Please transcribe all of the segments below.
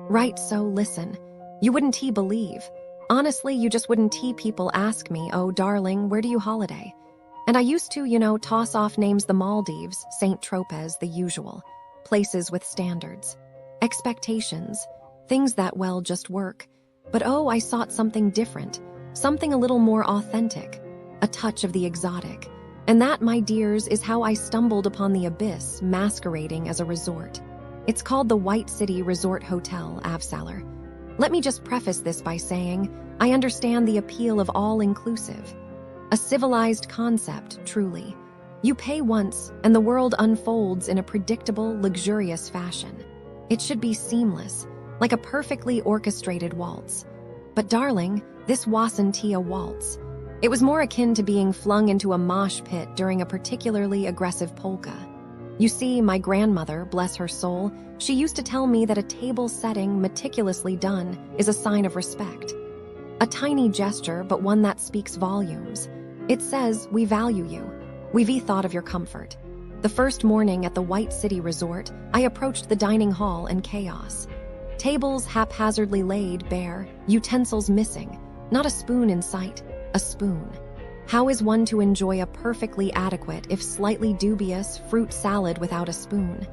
Right, so listen. You wouldn't believe. Honestly, you just wouldn't people ask me, oh, darling, where do you holiday? And I used to, toss off names the Maldives, St. Tropez, the usual. Places with standards. Expectations. Things that, well, just work. But oh, I sought something different. Something a little more authentic. A touch of the exotic. And that, my dears, is how I stumbled upon the abyss masquerading as a resort. It's called the White City Resort Hotel, Avsallar. Let me just preface this by saying, I understand the appeal of all-inclusive. A civilized concept, truly. You pay once, and the world unfolds in a predictable, luxurious fashion. It should be seamless, like a perfectly orchestrated waltz. But darling, this wasn't a waltz. It was more akin to being flung into a mosh pit during a particularly aggressive polka. You see, my grandmother, bless her soul, she used to tell me that a table setting meticulously done is a sign of respect. A tiny gesture, but one that speaks volumes. It says, we value you. We've thought of your comfort. The first morning at the White City Resort, I approached the dining hall in chaos. Tables haphazardly laid bare, utensils missing, not a spoon in sight, a spoon. How is one to enjoy a perfectly adequate, if slightly dubious, fruit salad without a spoon?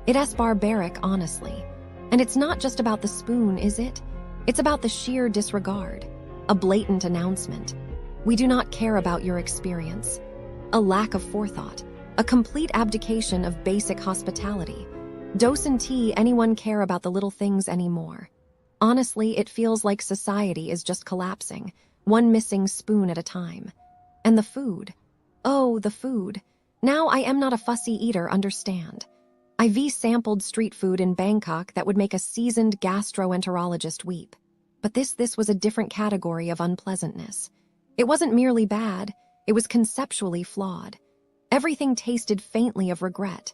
It's barbaric, honestly. And it's not just about the spoon, is it? It's about the sheer disregard. A blatant announcement. We do not care about your experience. A lack of forethought. A complete abdication of basic hospitality. Doesn't anyone care about the little things anymore? Honestly, it feels like society is just collapsing, one missing spoon at a time. And the food. Oh, the food. Now I am not a fussy eater, understand. I've sampled street food in Bangkok that would make a seasoned gastroenterologist weep. But this was a different category of unpleasantness. It wasn't merely bad, it was conceptually flawed. Everything tasted faintly of regret.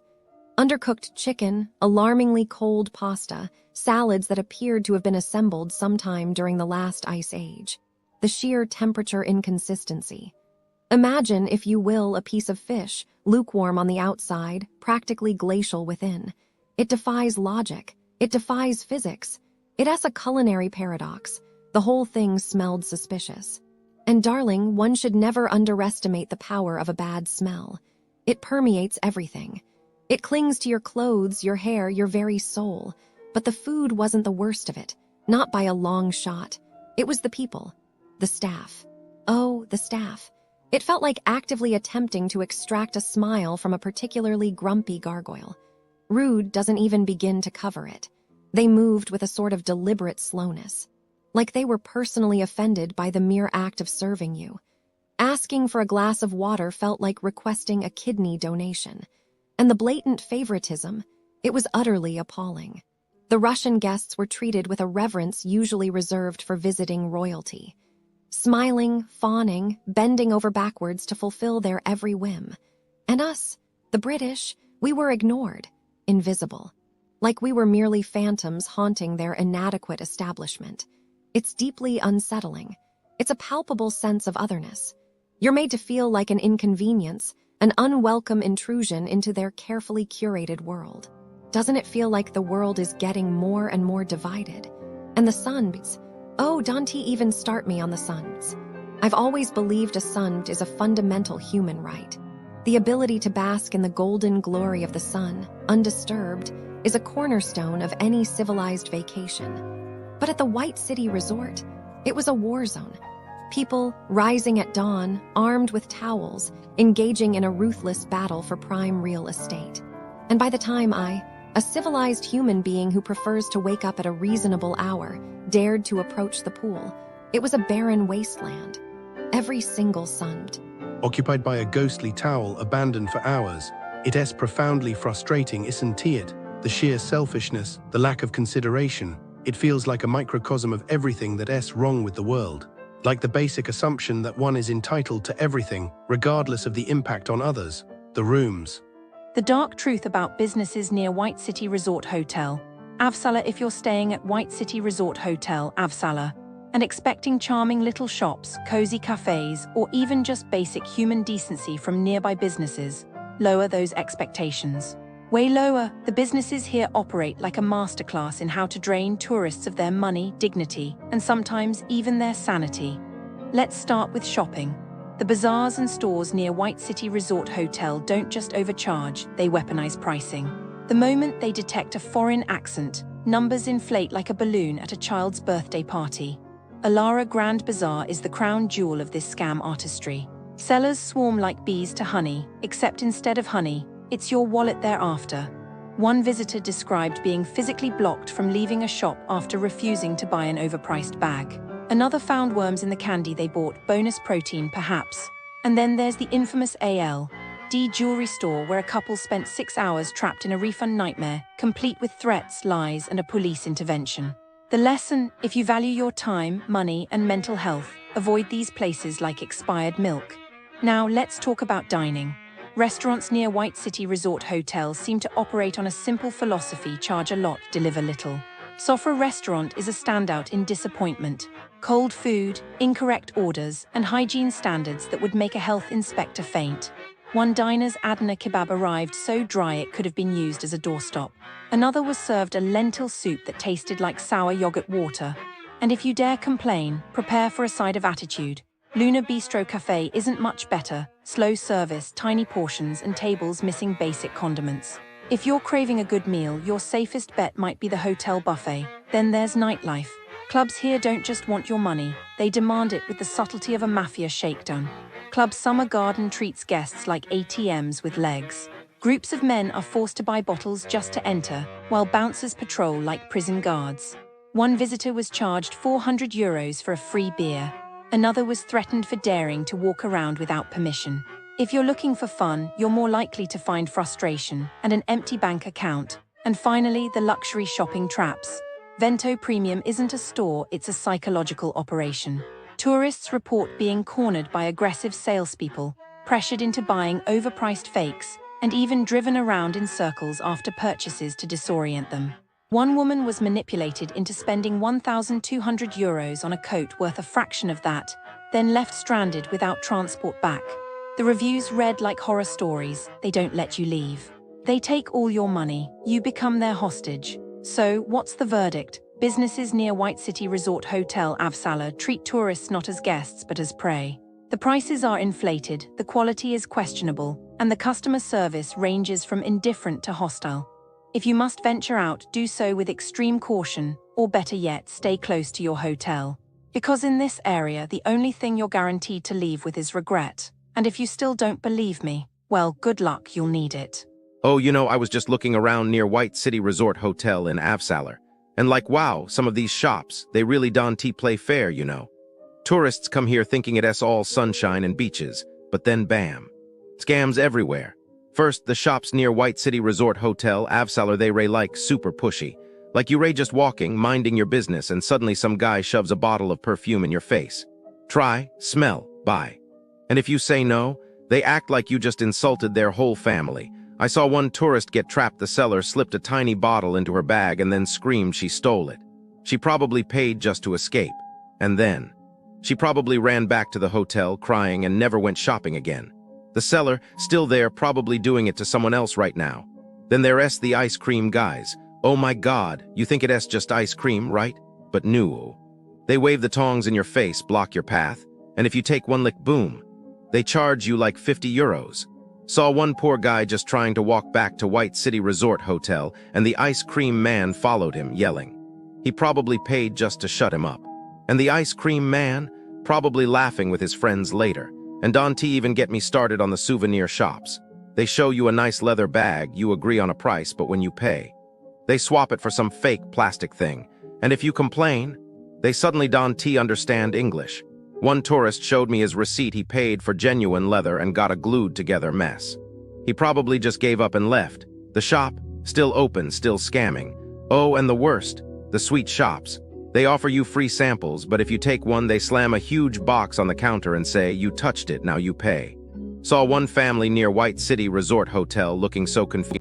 Undercooked chicken, alarmingly cold pasta, salads that appeared to have been assembled sometime during the last ice age. The sheer temperature inconsistency. Imagine, if you will, a piece of fish, lukewarm on the outside, practically glacial within. It defies logic. It defies physics. It has a culinary paradox. The whole thing smelled suspicious. And darling, one should never underestimate the power of a bad smell. It permeates everything. It clings to your clothes, your hair, your very soul. But the food wasn't the worst of it, not by a long shot. It was the people, the staff. Oh, the staff. It felt like actively attempting to extract a smile from a particularly grumpy gargoyle. Rude doesn't even begin to cover it. They moved with a sort of deliberate slowness, like they were personally offended by the mere act of serving you. Asking for a glass of water felt like requesting a kidney donation. And the blatant favoritism, it was utterly appalling. The Russian guests were treated with a reverence usually reserved for visiting royalty. Smiling, fawning, bending over backwards to fulfill their every whim. And us, the British, we were ignored, invisible. Like we were merely phantoms haunting their inadequate establishment. It's deeply unsettling. It's a palpable sense of otherness. You're made to feel like an inconvenience, an unwelcome intrusion into their carefully curated world. Doesn't it feel like the world is getting more and more divided? And the suns, oh, don't even start me on the suns. I've always believed a sun is a fundamental human right. The ability to bask in the golden glory of the sun, undisturbed, is a cornerstone of any civilized vacation. But at the White City Resort, it was a war zone. People rising at dawn, armed with towels, engaging in a ruthless battle for prime real estate. And by the time a civilized human being who prefers to wake up at a reasonable hour, dared to approach the pool, it was a barren wasteland. Every single sun. Occupied by a ghostly towel abandoned for hours, it is profoundly frustrating, isn't it? The sheer selfishness, the lack of consideration. It feels like a microcosm of everything that is wrong with the world. Like the basic assumption that one is entitled to everything, regardless of the impact on others. The rooms. The dark truth about businesses near White City Resort Hotel. Avsallar, if you're staying at White City Resort Hotel, Avsallar, and expecting charming little shops, cozy cafes, or even just basic human decency from nearby businesses, lower those expectations. Way lower, the businesses here operate like a masterclass in how to drain tourists of their money, dignity, and sometimes even their sanity. Let's start with shopping. The bazaars and stores near White City Resort Hotel don't just overcharge, they weaponize pricing. The moment they detect a foreign accent, numbers inflate like a balloon at a child's birthday party. Alara Grand Bazaar is the crown jewel of this scam artistry. Sellers swarm like bees to honey, except instead of honey, it's your wallet they're after. One visitor described being physically blocked from leaving a shop after refusing to buy an overpriced bag. Another found worms in the candy they bought, bonus protein perhaps. And then there's the infamous ALD jewelry store where a couple spent 6 hours trapped in a refund nightmare, complete with threats, lies, and a police intervention. The lesson: if you value your time, money, and mental health, avoid these places like expired milk. Now let's talk about dining. Restaurants near White City Resort Hotel seem to operate on a simple philosophy: charge a lot, deliver little. Sofra Restaurant is a standout in disappointment. Cold food, incorrect orders, and hygiene standards that would make a health inspector faint. One diner's Adana kebab arrived so dry it could have been used as a doorstop. Another was served a lentil soup that tasted like sour yogurt water. And if you dare complain, prepare for a side of attitude. Luna Bistro Cafe isn't much better: slow service, tiny portions, and tables missing basic condiments. If you're craving a good meal, your safest bet might be the hotel buffet. Then there's nightlife. Clubs here don't just want your money, they demand it with the subtlety of a mafia shakedown. Club Summer Garden treats guests like ATMs with legs. Groups of men are forced to buy bottles just to enter, while bouncers patrol like prison guards. One visitor was charged €400 for a free beer. Another was threatened for daring to walk around without permission. If you're looking for fun, you're more likely to find frustration and an empty bank account. And finally, the luxury shopping traps. Vento Premium isn't a store, it's a psychological operation. Tourists report being cornered by aggressive salespeople, pressured into buying overpriced fakes, and even driven around in circles after purchases to disorient them. One woman was manipulated into spending €1,200 on a coat worth a fraction of that, then left stranded without transport back. The reviews read like horror stories: they don't let you leave. They take all your money, you become their hostage. So, what's the verdict? Businesses near White City Resort Hotel Avsallar treat tourists not as guests but as prey. The prices are inflated, the quality is questionable, and the customer service ranges from indifferent to hostile. If you must venture out, do so with extreme caution, or better yet, stay close to your hotel. Because in this area, the only thing you're guaranteed to leave with is regret. And if you still don't believe me, well, good luck, you'll need it. Oh, I was just looking around near White City Resort Hotel in Avsallar. And wow, some of these shops, they really don't play fair, Tourists come here thinking it's all sunshine and beaches, but then bam. Scams everywhere. First, the shops near White City Resort Hotel Avsallar, they like super pushy. Like you just walking, minding your business, and suddenly some guy shoves a bottle of perfume in your face. Try, smell, buy. And if you say no, they act like you just insulted their whole family. I saw one tourist get trapped. The seller slipped a tiny bottle into her bag and then screamed she stole it. She probably paid just to escape. And then she probably ran back to the hotel crying and never went shopping again. The seller, still there, probably doing it to someone else right now. Then there's the ice cream guys. Oh my God, you think it's just ice cream, right? But no. They wave the tongs in your face, block your path, and if you take one lick, boom. They charge you like €50. Saw one poor guy just trying to walk back to White City Resort Hotel, and the ice cream man followed him, yelling. He probably paid just to shut him up. And the ice cream man, probably laughing with his friends later. And don't even get me started on the souvenir shops. They show you a nice leather bag, you agree on a price, but when you pay, they swap it for some fake plastic thing. And if you complain, they suddenly don't understand English. One tourist showed me his receipt. He paid for genuine leather and got a glued-together mess. He probably just gave up and left. The shop, still open, still scamming. Oh, and the worst, the sweet shops. They offer you free samples, but if you take one, they slam a huge box on the counter and say, "You touched it, now you pay." Saw one family near White City Resort Hotel looking so confused.